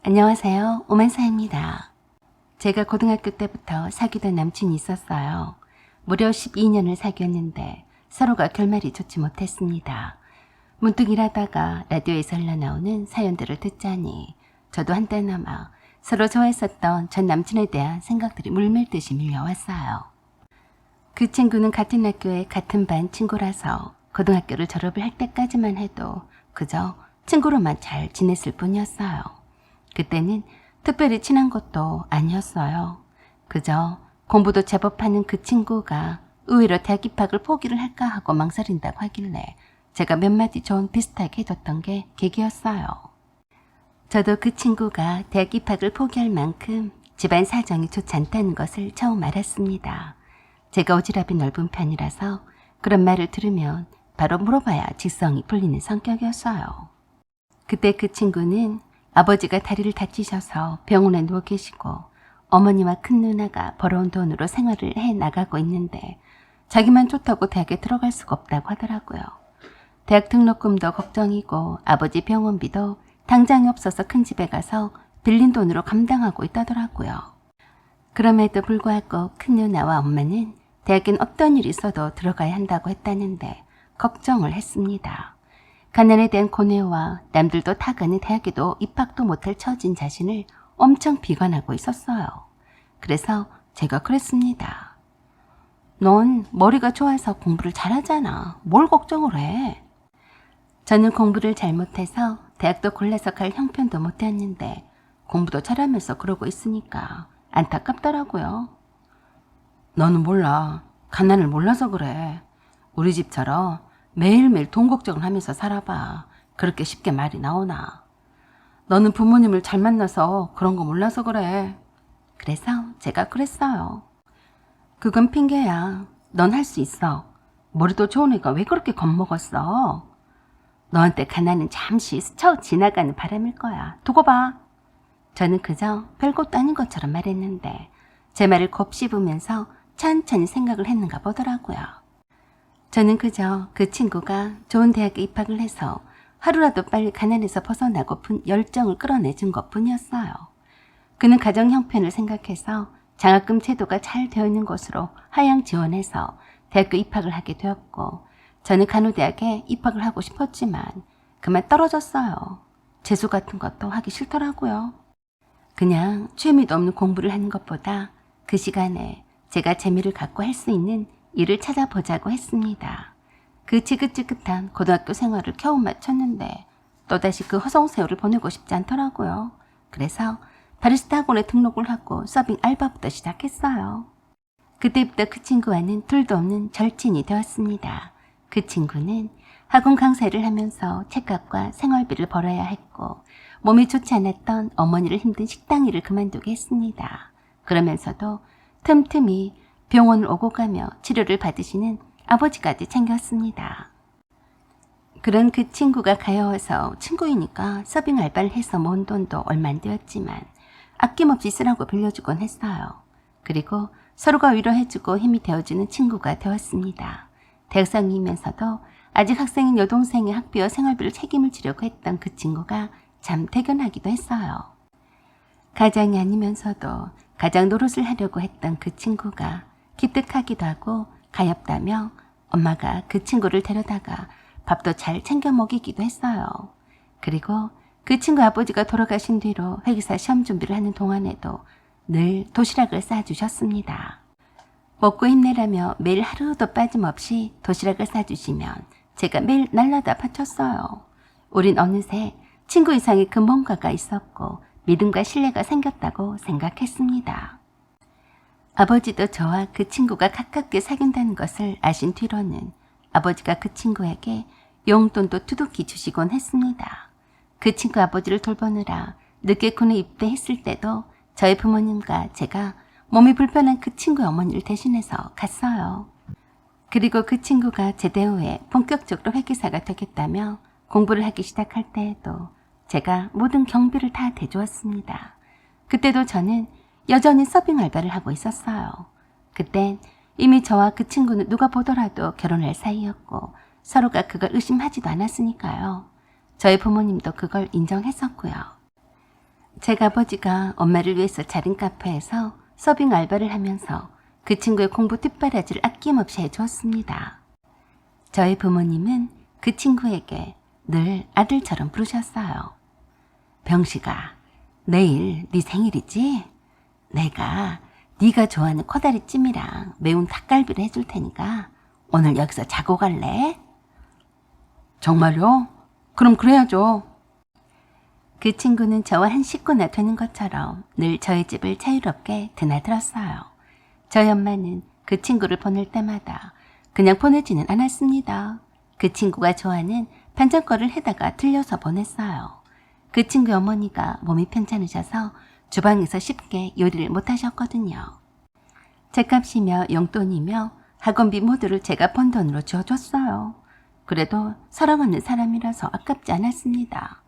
안녕하세요. 오만사입니다. 제가 고등학교 때부터 사귀던 남친이 있었어요. 무려 12년을 사귀었는데 서로가 결말이 좋지 못했습니다. 문득 일하다가 라디오에서 흘러나오는 사연들을 듣자니 저도 한때나마 서로 좋아했었던 전 남친에 대한 생각들이 물밀듯이 밀려왔어요. 그 친구는 같은 학교의 같은 반 친구라서 고등학교를 졸업을 할 때까지만 해도 그저 친구로만 잘 지냈을 뿐이었어요. 그때는 특별히 친한 것도 아니었어요. 그저 공부도 제법 하는 그 친구가 의외로 대학 입학을 포기를 할까 하고 망설인다고 하길래 제가 몇 마디 조언 비슷하게 해줬던 게 계기였어요. 저도 그 친구가 대학 입학을 포기할 만큼 집안 사정이 좋지 않다는 것을 처음 알았습니다. 제가 오지랖이 넓은 편이라서 그런 말을 들으면 바로 물어봐야 직성이 풀리는 성격이었어요. 그때 그 친구는 아버지가 다리를 다치셔서 병원에 누워 계시고 어머니와 큰 누나가 벌어온 돈으로 생활을 해 나가고 있는데 자기만 좋다고 대학에 들어갈 수가 없다고 하더라고요. 대학 등록금도 걱정이고 아버지 병원비도 당장이 없어서 큰 집에 가서 빌린 돈으로 감당하고 있다더라고요. 그럼에도 불구하고 큰 누나와 엄마는 대학엔 어떤 일이 있어도 들어가야 한다고 했다는데 걱정을 했습니다. 가난에 대한 고뇌와 남들도 다 가는 대학에도 입학도 못할 처진 자신을 엄청 비관하고 있었어요. 그래서 제가 그랬습니다. 넌 머리가 좋아서 공부를 잘하잖아. 뭘 걱정을 해? 저는 공부를 잘못해서 대학도 골라서 갈 형편도 못 되었는데 공부도 잘하면서 그러고 있으니까 안타깝더라고요. 너는 몰라. 가난을 몰라서 그래. 우리 집처럼 매일매일 돈 걱정을 하면서 살아봐. 그렇게 쉽게 말이 나오나. 너는 부모님을 잘 만나서 그런 거 몰라서 그래. 그래서 제가 그랬어요. 그건 핑계야. 넌 할 수 있어. 머리도 좋은 애가 왜 그렇게 겁먹었어? 너한테 가난은 잠시 스쳐 지나가는 바람일 거야. 두고 봐. 저는 그저 별것도 아닌 것처럼 말했는데 제 말을 곱씹으면서 천천히 생각을 했는가 보더라고요. 저는 그저 그 친구가 좋은 대학에 입학을 해서 하루라도 빨리 가난에서 벗어나고픈 열정을 끌어내준 것뿐이었어요. 그는 가정 형편을 생각해서 장학금 제도가 잘 되어 있는 곳으로 하향 지원해서 대학교 입학을 하게 되었고 저는 간호대학에 입학을 하고 싶었지만 그만 떨어졌어요. 재수 같은 것도 하기 싫더라고요. 그냥 취미도 없는 공부를 하는 것보다 그 시간에 제가 재미를 갖고 할 수 있는 일을 찾아보자고 했습니다. 그 지긋지긋한 고등학교 생활을 겨우 마쳤는데 또다시 그 허송세월을 보내고 싶지 않더라고요. 그래서 바리스타 학원에 등록을 하고 서빙 알바부터 시작했어요. 그때부터 그 친구와는 둘도 없는 절친이 되었습니다. 그 친구는 학원 강사를 하면서 책값과 생활비를 벌어야 했고 몸이 좋지 않았던 어머니를 힘든 식당 일을 그만두게 했습니다. 그러면서도 틈틈이 병원을 오고 가며 치료를 받으시는 아버지까지 챙겼습니다. 그런 그 친구가 가여워서 친구이니까 서빙 알바를 해서 모은 돈도 얼마 안 되었지만 아낌없이 쓰라고 빌려주곤 했어요. 그리고 서로가 위로해주고 힘이 되어주는 친구가 되었습니다. 대학생이면서도 아직 학생인 여동생의 학비와 생활비를 책임을 지려고 했던 그 친구가 참 대견하기도 했어요. 가장이 아니면서도 가장 노릇을 하려고 했던 그 친구가 기특하기도 하고 가엾다며 엄마가 그 친구를 데려다가 밥도 잘 챙겨 먹이기도 했어요. 그리고 그 친구 아버지가 돌아가신 뒤로 회계사 시험 준비를 하는 동안에도 늘 도시락을 싸주셨습니다. 먹고 힘내라며 매일 하루도 빠짐없이 도시락을 싸주시면 제가 매일 날라다 바쳤어요. 우린 어느새 친구 이상의 그 뭔가가 있었고 믿음과 신뢰가 생겼다고 생각했습니다. 아버지도 저와 그 친구가 가깝게 사귄다는 것을 아신 뒤로는 아버지가 그 친구에게 용돈도 두둑히 주시곤 했습니다. 그 친구 아버지를 돌보느라 늦게 군에 입대했을 때도 저희 부모님과 제가 몸이 불편한 그 친구의 어머니를 대신해서 갔어요. 그리고 그 친구가 제대 후에 본격적으로 회계사가 되겠다며 공부를 하기 시작할 때에도 제가 모든 경비를 다 대주었습니다. 그때도 저는 여전히 서빙 알바를 하고 있었어요. 그땐 이미 저와 그 친구는 누가 보더라도 결혼할 사이였고 서로가 그걸 의심하지도 않았으니까요. 저희 부모님도 그걸 인정했었고요. 제가 아버지가 엄마를 위해서 차린 카페에서 서빙 알바를 하면서 그 친구의 공부 뒷바라지를 아낌없이 해주었습니다. 저희 부모님은 그 친구에게 늘 아들처럼 부르셨어요. 병식아, 내일 네 생일이지? 내가 네가 좋아하는 코다리찜이랑 매운 닭갈비를 해줄 테니까 오늘 여기서 자고 갈래? 정말요? 그럼 그래야죠. 그 친구는 저와 한 식구나 되는 것처럼 늘 저희 집을 자유롭게 드나들었어요. 저희 엄마는 그 친구를 보낼 때마다 그냥 보내지는 않았습니다. 그 친구가 좋아하는 반찬거리를 해다가 들려서 보냈어요. 그 친구의 어머니가 몸이 편찮으셔서 주방에서 쉽게 요리를 못하셨거든요. 제값이며 용돈이며 학원비 모두를 제가 번 돈으로 지어줬어요. 그래도 사랑하는 사람이라서 아깝지 않았습니다.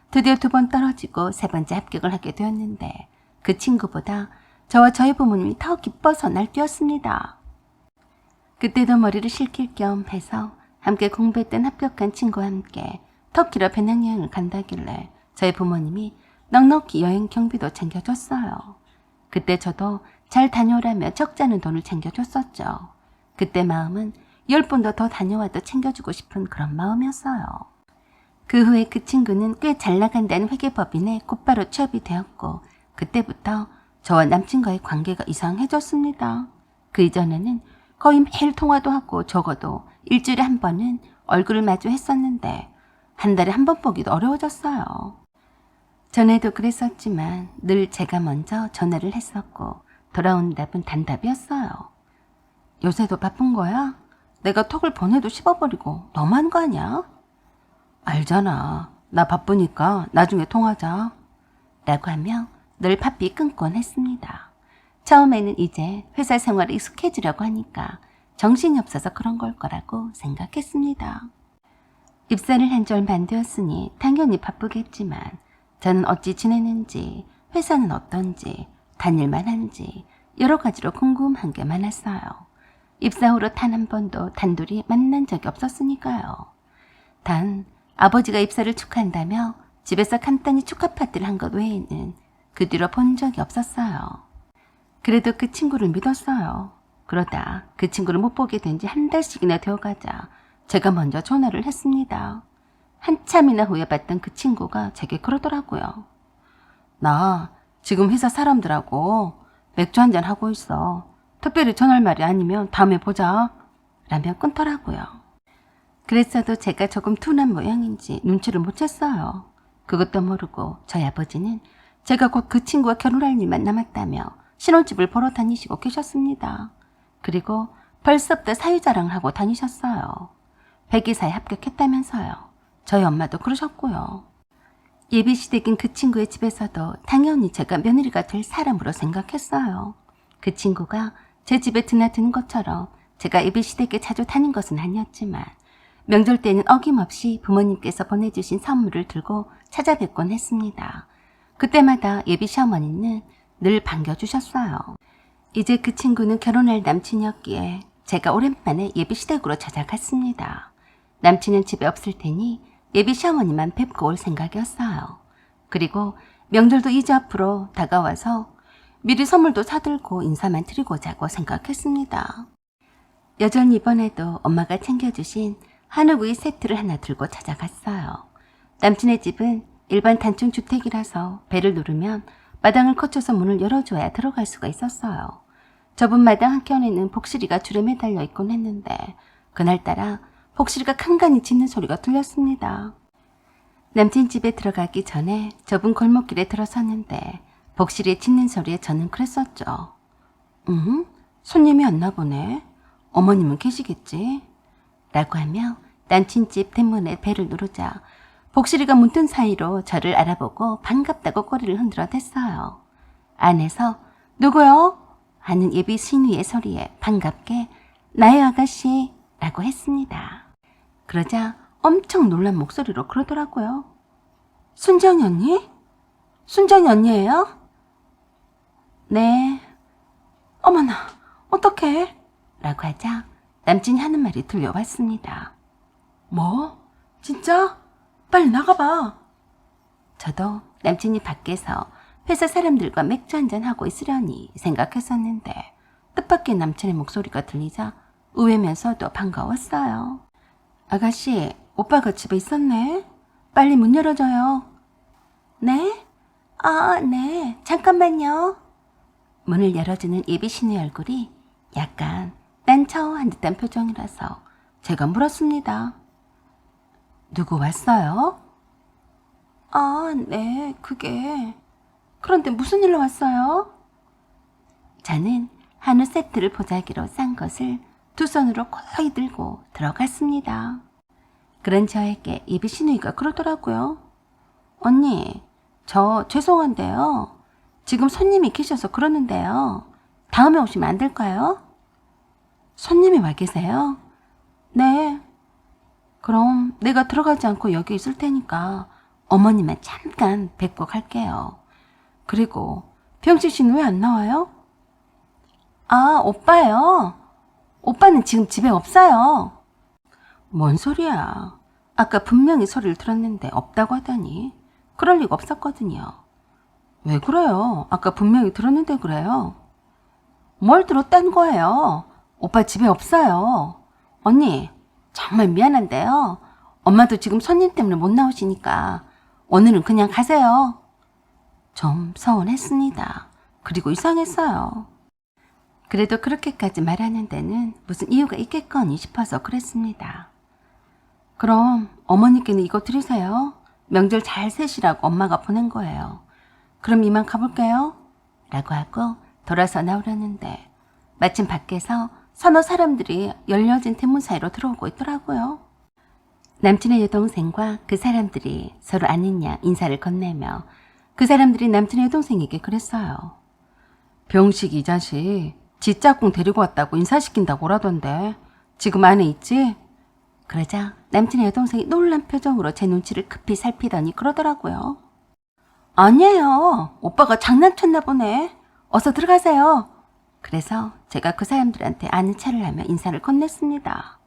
드디어 2번 떨어지고 3번째 합격을 하게 되었는데 그 친구보다 저와 저희 부모님이 더 기뻐서 날뛰었습니다. 그때도 머리를 식힐 겸 해서 함께 공부했던 합격한 친구와 함께 터키로 배낭여행을 간다길래 저희 부모님이 넉넉히 여행 경비도 챙겨줬어요. 그때 저도 잘 다녀오라며 적지 않은 돈을 챙겨줬었죠. 그때 마음은 10번도 더 다녀와도 챙겨주고 싶은 그런 마음이었어요. 그 후에 그 친구는 꽤 잘 나간다는 회계법인에 곧바로 취업이 되었고 그때부터 저와 남친과의 관계가 이상해졌습니다. 그 이전에는 거의 매일 통화도 하고 적어도 일주일에 한 번은 얼굴을 마주했었는데 한 달에 한 번 보기도 어려워졌어요. 전에도 그랬었지만 늘 제가 먼저 전화를 했었고 돌아온 답은 단답이었어요. 요새도 바쁜 거야? 내가 톡을 보내도 씹어버리고 너무한 거 아니야? 알잖아. 나 바쁘니까 나중에 통하자. 라고 하며 늘 바삐 끊곤 했습니다. 처음에는 이제 회사 생활에 익숙해지려고 하니까 정신이 없어서 그런 걸 거라고 생각했습니다. 입사를 한 지 얼마 안 되었으니 당연히 바쁘겠지만 저는 어찌 지내는지, 회사는 어떤지, 다닐만 한지 여러 가지로 궁금한 게 많았어요. 입사 후로 단 한 번도 단둘이 만난 적이 없었으니까요. 단 아버지가 입사를 축하한다며 집에서 간단히 축하 파티를 한 것 외에는 그 뒤로 본 적이 없었어요. 그래도 그 친구를 믿었어요. 그러다 그 친구를 못 보게 된 지 한 달씩이나 되어가자 제가 먼저 전화를 했습니다. 한참이나 후에 봤던 그 친구가 제게 그러더라고요. 나 지금 회사 사람들하고 맥주 한잔 하고 있어. 특별히 전할 말이 아니면 다음에 보자. 라며 끊더라고요. 그랬어도 제가 조금 둔한 모양인지 눈치를 못 챘어요. 그것도 모르고 저희 아버지는 제가 곧 그 친구와 결혼할 일만 남았다며 신혼집을 보러 다니시고 계셨습니다. 그리고 벌써부터 사유자랑을 하고 다니셨어요. 회계사에 합격했다면서요. 저희 엄마도 그러셨고요. 예비시댁인 그 친구의 집에서도 당연히 제가 며느리가 될 사람으로 생각했어요. 그 친구가 제 집에 드나드는 것처럼 제가 예비시댁에 자주 다닌 것은 아니었지만 명절 때는 어김없이 부모님께서 보내주신 선물을 들고 찾아뵙곤 했습니다. 그때마다 예비 시어머니는 늘 반겨주셨어요. 이제 그 친구는 결혼할 남친이었기에 제가 오랜만에 예비 시댁으로 찾아갔습니다. 남친은 집에 없을 테니 예비 시어머니만 뵙고 올 생각이었어요. 그리고 명절도 이제 앞으로 다가와서 미리 선물도 사들고 인사만 드리고자고 생각했습니다. 여전히 이번에도 엄마가 챙겨주신 한우구이 세트를 하나 들고 찾아갔어요. 남친의 집은 일반 단층 주택이라서 벨을 누르면 마당을 거쳐서 문을 열어줘야 들어갈 수가 있었어요. 좁은 마당 한켠에는 복실이가 줄에 매달려 있곤 했는데 그날따라 복실이가 간간히 짖는 소리가 들렸습니다. 남친 집에 들어가기 전에 좁은 골목길에 들어섰는데 복실이의 짖는 소리에 저는 그랬었죠. 손님이 왔나 보네. 어머님은 계시겠지? 라고 하며 남친 집 대문에 벨을 누르자 복실이가 문틈 사이로 저를 알아보고 반갑다고 꼬리를 흔들어 댔어요. 안에서 누구요? 하는 예비 신우의 소리에 반갑게 나의 아가씨 라고 했습니다. 그러자 엄청 놀란 목소리로 그러더라고요. 순정이 언니? 순정이 언니예요? 네. 어머나 어떡해? 라고 하자 남친이 하는 말이 들려왔습니다. 뭐? 진짜? 빨리 나가봐. 저도 남친이 밖에서 회사 사람들과 맥주 한잔 하고 있으려니 생각했었는데 뜻밖의 남친의 목소리가 들리자 의외면서도 반가웠어요. 아가씨, 오빠가 집에 있었네. 빨리 문 열어줘요. 네? 아, 네. 잠깐만요. 문을 열어주는 예비신의 얼굴이 약간 딴처한 듯한 표정이라서 제가 물었습니다. 누구 왔어요? 아, 네, 그게. 그런데 무슨 일로 왔어요? 저는 한우 세트를 보자기로 싼 것을 두 손으로 거의 들고 들어갔습니다. 그런 저에게 예비신우이가 그러더라고요. 언니, 저 죄송한데요. 지금 손님이 계셔서 그러는데요. 다음에 오시면 안 될까요? 손님이 와 계세요? 네. 그럼 내가 들어가지 않고 여기 있을 테니까 어머님만 잠깐 뵙고 갈게요. 그리고 병식 씨는 왜 안 나와요? 아, 오빠요? 오빠는 지금 집에 없어요. 뭔 소리야? 아까 분명히 소리를 들었는데 없다고 하더니 그럴 리가 없었거든요. 왜 그래요? 아까 분명히 들었는데 그래요. 뭘 들었다는 거예요? 오빠 집에 없어요. 언니, 정말 미안한데요. 엄마도 지금 손님 때문에 못 나오시니까 오늘은 그냥 가세요. 좀 서운했습니다. 그리고 이상했어요. 그래도 그렇게까지 말하는 데는 무슨 이유가 있겠거니 싶어서 그랬습니다. 그럼 어머니께는 이거 드리세요. 명절 잘 세시라고 엄마가 보낸 거예요. 그럼 이만 가볼게요. 라고 하고 돌아서 나오려는데 마침 밖에서 서너 사람들이 열려진 대문 사이로 들어오고 있더라고요. 남친의 여동생과 그 사람들이 서로 아는 양 인사를 건네며 그 사람들이 남친의 여동생에게 그랬어요. 병식 이 자식 지 짝꿍 데리고 왔다고 인사시킨다고 오라던데 지금 안에 있지? 그러자 남친의 여동생이 놀란 표정으로 제 눈치를 급히 살피더니 그러더라고요. 아니에요. 오빠가 장난쳤나 보네. 어서 들어가세요. 그래서 제가 그 사람들한테 아는 체를 하며 인사를 건넸습니다.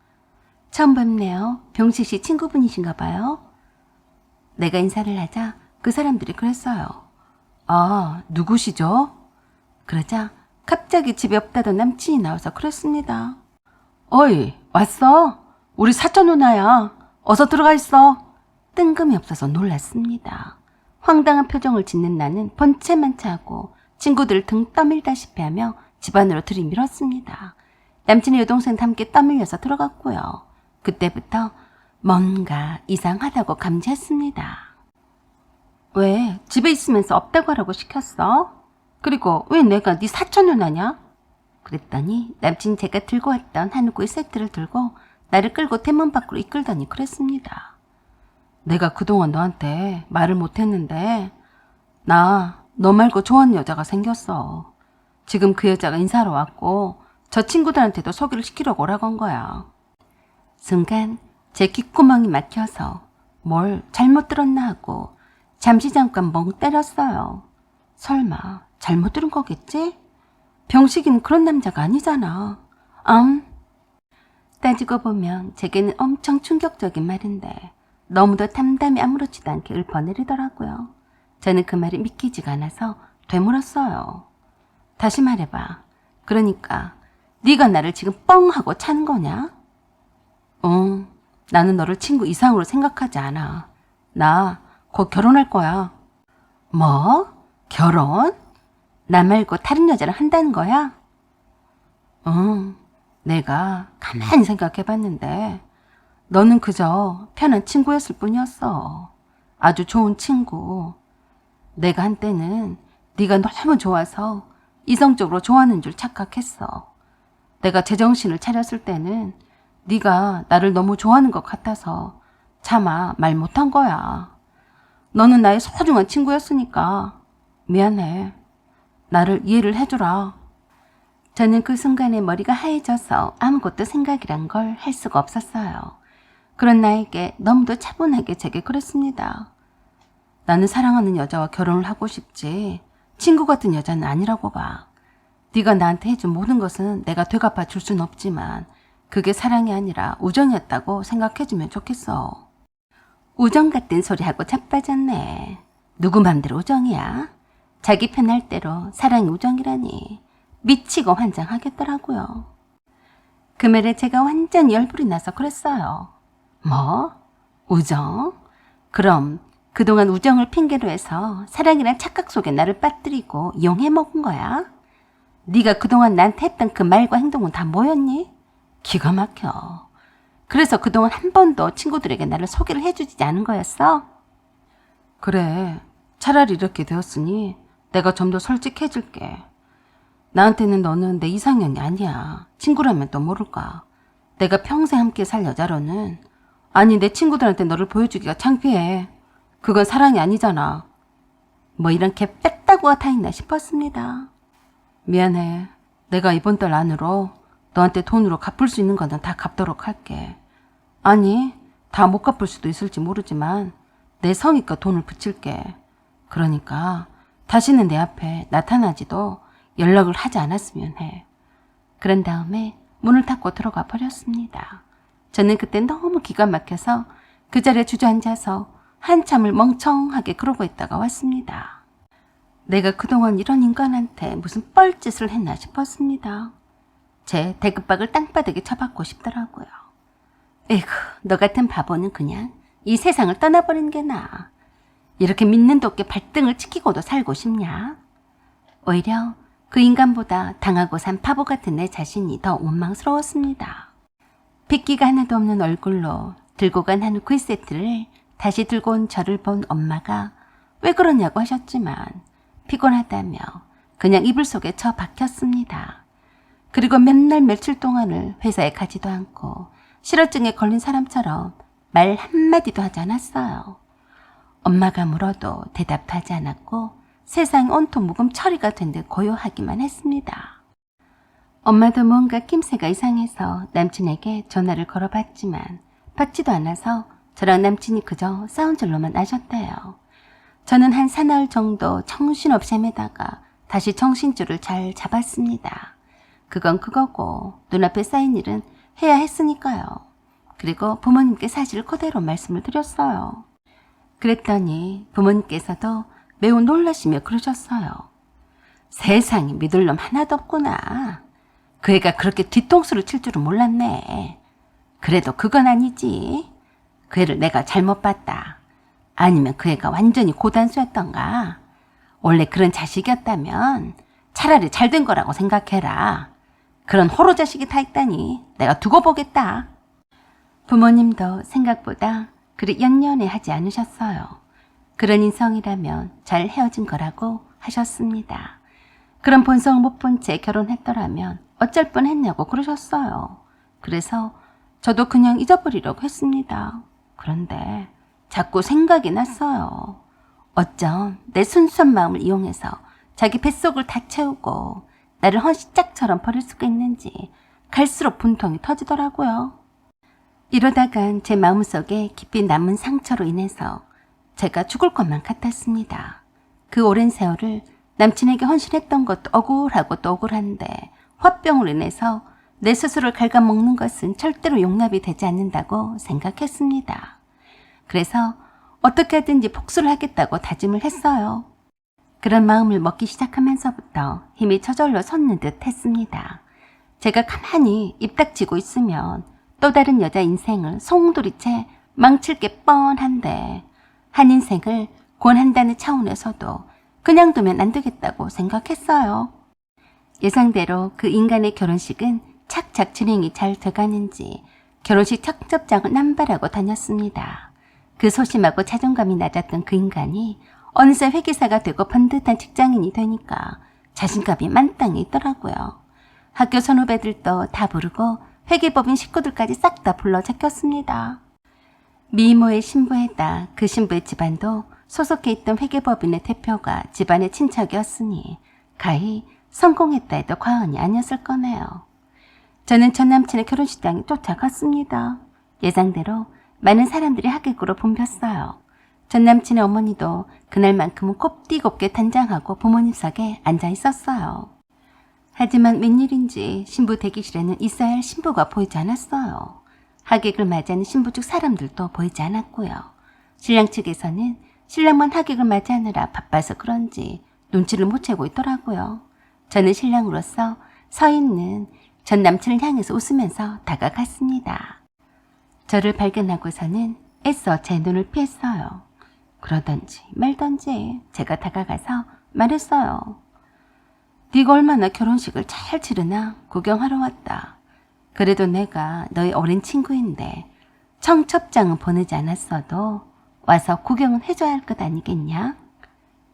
처음 뵙네요. 병식 씨 친구분이신가 봐요. 내가 인사를 하자 그 사람들이 그랬어요. 아, 누구시죠? 그러자 갑자기 집에 없다던 남친이 나와서 그랬습니다. 어이, 왔어? 우리 사촌 누나야. 어서 들어가 있어. 뜬금이 없어서 놀랐습니다. 황당한 표정을 짓는 나는 번체만 차고 친구들 등 떠밀다시피 하며 집 안으로 들이밀었습니다. 남친의 여동생도 함께 떠밀려서 들어갔고요. 그때부터 뭔가 이상하다고 감지했습니다. 왜 집에 있으면서 없다고 하라고 시켰어? 그리고 왜 내가 네 사촌 누나냐? 그랬더니 남친 제가 들고 왔던 한우구이 세트를 들고 나를 끌고 대문 밖으로 이끌더니 그랬습니다. 내가 그동안 너한테 말을 못했는데 나 너 말고 좋아하는 여자가 생겼어. 지금 그 여자가 인사하러 왔고 저 친구들한테도 소개를 시키려고 오라고 한 거야. 순간 제 귓구멍이 막혀서 뭘 잘못 들었나 하고 잠시 잠깐 멍 때렸어요. 설마 잘못 들은 거겠지? 병식이는 그런 남자가 아니잖아. 따지고 보면 제게는 엄청 충격적인 말인데 너무도 담담히 아무렇지도 않게 읊어내리더라고요. 저는 그 말이 믿기지가 않아서 되물었어요. 다시 말해봐. 그러니까 네가 나를 지금 뻥 하고 차는 거냐? 응, 나는 너를 친구 이상으로 생각하지 않아. 나 곧 결혼할 거야. 뭐? 결혼? 나 말고 다른 여자랑 한다는 거야? 응, 내가 가만히 생각해봤는데 너는 그저 편한 친구였을 뿐이었어. 아주 좋은 친구. 내가 한때는 네가 너무 좋아서 이성적으로 좋아하는 줄 착각했어. 내가 제정신을 차렸을 때는 네가 나를 너무 좋아하는 것 같아서 차마 말 못한 거야. 너는 나의 소중한 친구였으니까 미안해. 나를 이해를 해주라. 저는 그 순간에 머리가 하얘져서 아무것도 생각이란 걸 할 수가 없었어요. 그런 나에게 너무도 차분하게 제게 그랬습니다. 나는 사랑하는 여자와 결혼을 하고 싶지 친구 같은 여자는 아니라고 봐. 네가 나한테 해준 모든 것은 내가 되갚아 줄 순 없지만 그게 사랑이 아니라 우정이었다고 생각해주면 좋겠어. 우정 같은 소리하고 자빠졌네. 누구 맘대로 우정이야? 자기 편할 대로 사랑이 우정이라니 미치고 환장하겠더라고요. 그 말에 제가 완전히 열불이 나서 그랬어요. 뭐? 우정? 그럼 그동안 우정을 핑계로 해서 사랑이란 착각 속에 나를 빠뜨리고 이용해 먹은 거야? 네가 그동안 나한테 했던 그 말과 행동은 다 뭐였니? 기가 막혀. 그래서 그동안 한 번도 친구들에게 나를 소개를 해주지 않은 거였어? 그래, 차라리 이렇게 되었으니 내가 좀 더 솔직해질게. 나한테는 너는 내 이상형이 아니야. 친구라면 또 모를까. 내가 평생 함께 살 여자로는, 아니 내 친구들한테 너를 보여주기가 창피해. 그건 사랑이 아니잖아. 뭐 이런 개 뺐다구가 다 있나 싶었습니다. 미안해. 내가 이번 달 안으로 너한테 돈으로 갚을 수 있는 거는 다 갚도록 할게. 아니, 다 못 갚을 수도 있을지 모르지만 내 성의껏 돈을 붙일게. 그러니까 다시는 내 앞에 나타나지도 연락을 하지 않았으면 해. 그런 다음에 문을 닫고 들어가 버렸습니다. 저는 그때 너무 기가 막혀서 그 자리에 주저앉아서 한참을 멍청하게 그러고 있다가 왔습니다. 내가 그동안 이런 인간한테 무슨 뻘짓을 했나 싶었습니다. 제 대급박을 땅바닥에 쳐박고 싶더라고요. 에이구, 너 같은 바보는 그냥 이 세상을 떠나버리는 게 나아. 이렇게 믿는 도끼 발등을 지키고도 살고 싶냐? 오히려 그 인간보다 당하고 산 바보 같은 내 자신이 더 원망스러웠습니다. 핏기가 하나도 없는 얼굴로 들고 간 한우 구이 세트를 다시 들고 온 저를 본 엄마가 왜 그러냐고 하셨지만 피곤하다며 그냥 이불 속에 처박혔습니다. 그리고 몇 날 며칠 동안을 회사에 가지도 않고 실어증에 걸린 사람처럼 말 한마디도 하지 않았어요. 엄마가 물어도 대답도 하지 않았고 세상이 온통 묵음 처리가 된 듯 고요하기만 했습니다. 엄마도 뭔가 낌새가 이상해서 남친에게 전화를 걸어봤지만 받지도 않아서 저랑 남친이 그저 싸운 줄로만 아셨대요. 저는 한 사나흘 정도 정신없이 헤매다가 다시 정신줄을 잘 잡았습니다. 그건 그거고 눈앞에 쌓인 일은 해야 했으니까요. 그리고 부모님께 사실을 그대로 말씀을 드렸어요. 그랬더니 부모님께서도 매우 놀라시며 그러셨어요. 세상에 믿을 놈 하나도 없구나. 그 애가 그렇게 뒤통수를 칠 줄은 몰랐네. 그래도 그건 아니지. 그 애를 내가 잘못 봤다. 아니면 그 애가 완전히 고단수였던가. 원래 그런 자식이었다면 차라리 잘된 거라고 생각해라. 그런 호로 자식이 다 있다니 내가 두고 보겠다. 부모님도 생각보다 그리 연연해하지 않으셨어요. 그런 인성이라면 잘 헤어진 거라고 하셨습니다. 그런 본성을 못 본 채 결혼했더라면 어쩔 뻔했냐고 그러셨어요. 그래서 저도 그냥 잊어버리려고 했습니다. 그런데 자꾸 생각이 났어요. 어쩜 내 순수한 마음을 이용해서 자기 뱃속을 다 채우고 나를 헌시짝처럼 버릴 수가 있는지 갈수록 분통이 터지더라고요. 이러다간 제 마음속에 깊이 남은 상처로 인해서 제가 죽을 것만 같았습니다. 그 오랜 세월을 남친에게 헌신했던 것도 억울하고 또 억울한데 화병으로 인해서 내 스스로를 갉아먹는 것은 절대로 용납이 되지 않는다고 생각했습니다. 그래서 어떻게 하든지 복수를 하겠다고 다짐을 했어요. 그런 마음을 먹기 시작하면서부터 힘이 저절로 솟는 듯 했습니다. 제가 가만히 입 닥치고 있으면 또 다른 여자 인생을 송두리째 망칠 게 뻔한데 한 인생을 구원한다는 차원에서도 그냥 두면 안 되겠다고 생각했어요. 예상대로 그 인간의 결혼식은 착착 진행이 잘 돼가는지 결혼식 청첩장을 남발하고 다녔습니다. 그 소심하고 자존감이 낮았던 그 인간이 어느새 회계사가 되고 번듯한 직장인이 되니까 자신감이 만땅에 있더라고요. 학교 선후배들도 다 부르고 회계법인 식구들까지 싹 다 불러 제꼈습니다. 미모의 신부에다 그 신부의 집안도 소속해 있던 회계법인의 대표가 집안의 친척이었으니 가히 성공했다 해도 과언이 아니었을 거네요. 저는 전 남친의 결혼식장에 쫓아갔습니다. 예상대로 많은 사람들이 하객으로 붐볐어요. 전 남친의 어머니도 그날만큼은 곱디곱게 단장하고 부모님석에 앉아 있었어요. 하지만 웬일인지 신부 대기실에는 있어야 할 신부가 보이지 않았어요. 하객을 맞이하는 신부 측 사람들도 보이지 않았고요. 신랑 측에서는 신랑만 하객을 맞이하느라 바빠서 그런지 눈치를 못 채고 있더라고요. 저는 신랑으로서 서 있는 전 남친을 향해서 웃으면서 다가갔습니다. 저를 발견하고서는 애써 제 눈을 피했어요. 그러던지 말던지 제가 다가가서 말했어요. 네가 얼마나 결혼식을 잘 치르나 구경하러 왔다. 그래도 내가 너의 오랜 친구인데 청첩장은 보내지 않았어도 와서 구경은 해줘야 할 것 아니겠냐?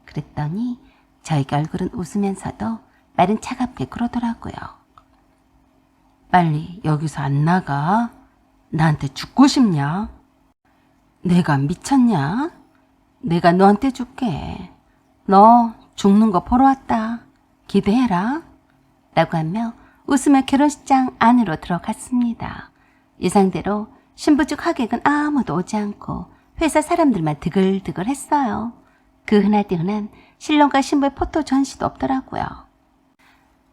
그랬더니 저에게 얼굴은 웃으면서도 말은 차갑게 그러더라고요. 빨리 여기서 안 나가? 나한테 죽고 싶냐? 내가 미쳤냐? 내가 너한테 줄게. 너 죽는 거 보러 왔다. 기대해라. 라고 하며 웃으며 결혼식장 안으로 들어갔습니다. 예상대로 신부 측 하객은 아무도 오지 않고 회사 사람들만 드글드글 했어요. 그 흔하디흔한 신랑과 신부의 포토 전시도 없더라고요.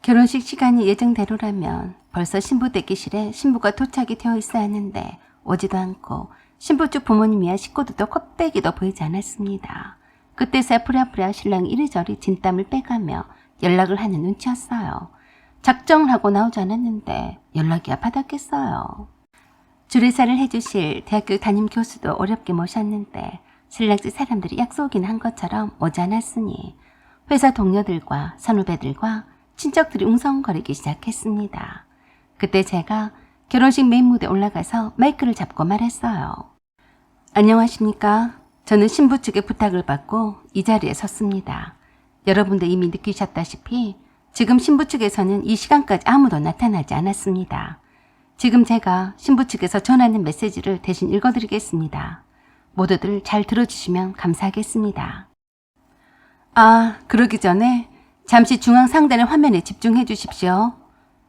결혼식 시간이 예정대로라면 벌써 신부 대기실에 신부가 도착이 되어 있어야 하는데 오지도 않고 신부 쪽 부모님이야 식구들도 콧배기도 보이지 않았습니다. 그때서야 부랴부랴 신랑이 이리저리 진땀을 빼가며 연락을 하는 눈치였어요. 작정을 하고 나오지 않았는데 연락이야 받았겠어요. 주례사를 해주실 대학교 담임 교수도 어렵게 모셨는데 신랑집 사람들이 약속이나 한 것처럼 오지 않았으니 회사 동료들과 선후배들과 친척들이 웅성거리기 시작했습니다. 그때 제가 결혼식 메인 무대에 올라가서 마이크를 잡고 말했어요. 안녕하십니까. 저는 신부 측의 부탁을 받고 이 자리에 섰습니다. 여러분들 이미 느끼셨다시피 지금 신부 측에서는 이 시간까지 아무도 나타나지 않았습니다. 지금 제가 신부 측에서 전하는 메시지를 대신 읽어드리겠습니다. 모두들 잘 들어주시면 감사하겠습니다. 아, 그러기 전에 잠시 중앙 상단의 화면에 집중해 주십시오.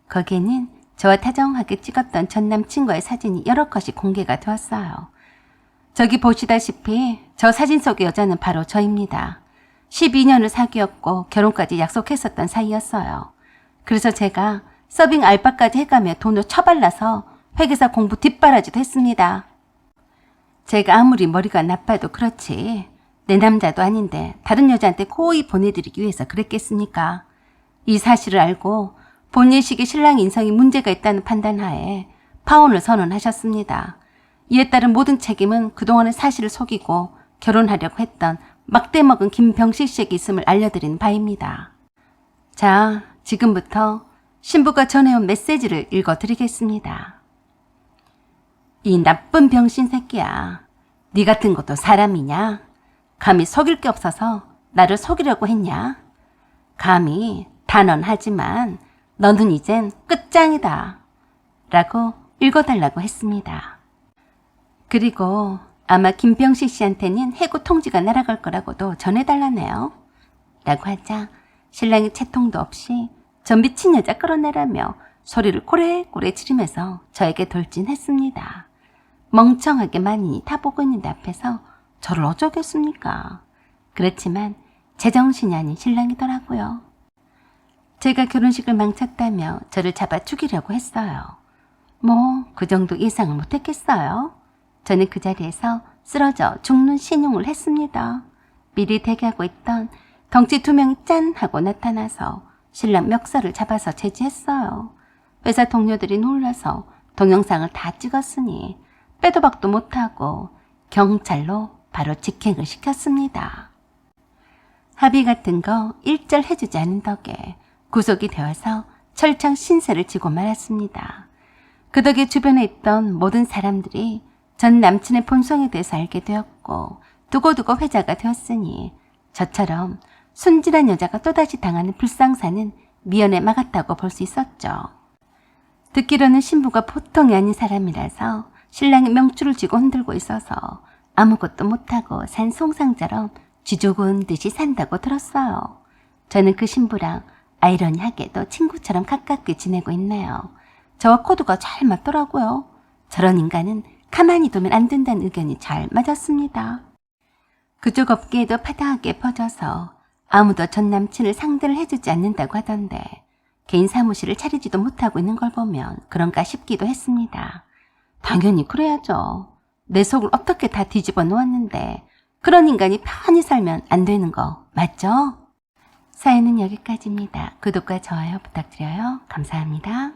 거기에는 저와 다정하게 찍었던 전 남친과의 사진이 여러 컷이 공개가 되었어요. 저기 보시다시피 저 사진 속의 여자는 바로 저입니다. 12년을 사귀었고 결혼까지 약속했었던 사이였어요. 그래서 제가 서빙 알바까지 해가며 돈을 처발라서 회계사 공부 뒷바라지도 했습니다. 제가 아무리 머리가 나빠도 그렇지 내 남자도 아닌데 다른 여자한테 고이 보내드리기 위해서 그랬겠습니까? 이 사실을 알고 본인식의 신랑 인성이 문제가 있다는 판단하에 파혼을 선언하셨습니다. 이에 따른 모든 책임은 그동안의 사실을 속이고 결혼하려고 했던 막대먹은 김병식 씨에게 있음을 알려드린 바입니다. 자, 지금부터 신부가 전해온 메시지를 읽어드리겠습니다. 이 나쁜 병신 새끼야. 네 같은 것도 사람이냐? 감히 속일 게 없어서 나를 속이려고 했냐? 감히 단언하지만 너는 이젠 끝장이다. 라고 읽어달라고 했습니다. 그리고 아마 김병식 씨한테는 해고 통지가 날아갈 거라고도 전해달라네요. 라고 하자 신랑이 채통도 없이 저 미친 여자 끌어내라며 소리를 고래고래 지르면서 저에게 돌진했습니다. 멍청하게 만인이 다 보고 있는데 앞에서 저를 어쩌겠습니까? 그렇지만 제정신이 아닌 신랑이더라고요. 제가 결혼식을 망쳤다며 저를 잡아 죽이려고 했어요. 뭐 그 정도 예상을 못했겠어요. 저는 그 자리에서 쓰러져 죽는 신용을 했습니다. 미리 대기하고 있던 덩치 2명이 짠 하고 나타나서 신랑 멱살을 잡아서 제지했어요. 회사 동료들이 놀라서 동영상을 다 찍었으니 빼도 박도 못하고 경찰로 바로 직행을 시켰습니다. 합의 같은 거 일절 해주지 않은 덕에 구속이 되어서 철창 신세를 지고 말았습니다. 그 덕에 주변에 있던 모든 사람들이 전 남친의 본성에 대해서 알게 되었고 두고두고 회자가 되었으니 저처럼 순진한 여자가 또다시 당하는 불상사는 미연에 막았다고 볼 수 있었죠. 듣기로는 신부가 보통이 아닌 사람이라서 신랑이 명줄을 쥐고 흔들고 있어서 아무것도 못하고 산 송상처럼 쥐죽은 듯이 산다고 들었어요. 저는 그 신부랑 아이러니하게도 친구처럼 가깝게 지내고 있네요. 저와 코드가 잘 맞더라고요. 저런 인간은 가만히 두면 안 된다는 의견이 잘 맞았습니다. 그쪽 업계에도 파다하게 퍼져서 아무도 전 남친을 상대를 해주지 않는다고 하던데 개인 사무실을 차리지도 못하고 있는 걸 보면 그런가 싶기도 했습니다. 당연히 그래야죠. 내 속을 어떻게 다 뒤집어 놓았는데 그런 인간이 편히 살면 안 되는 거 맞죠? 사연은 여기까지입니다. 구독과 좋아요 부탁드려요. 감사합니다.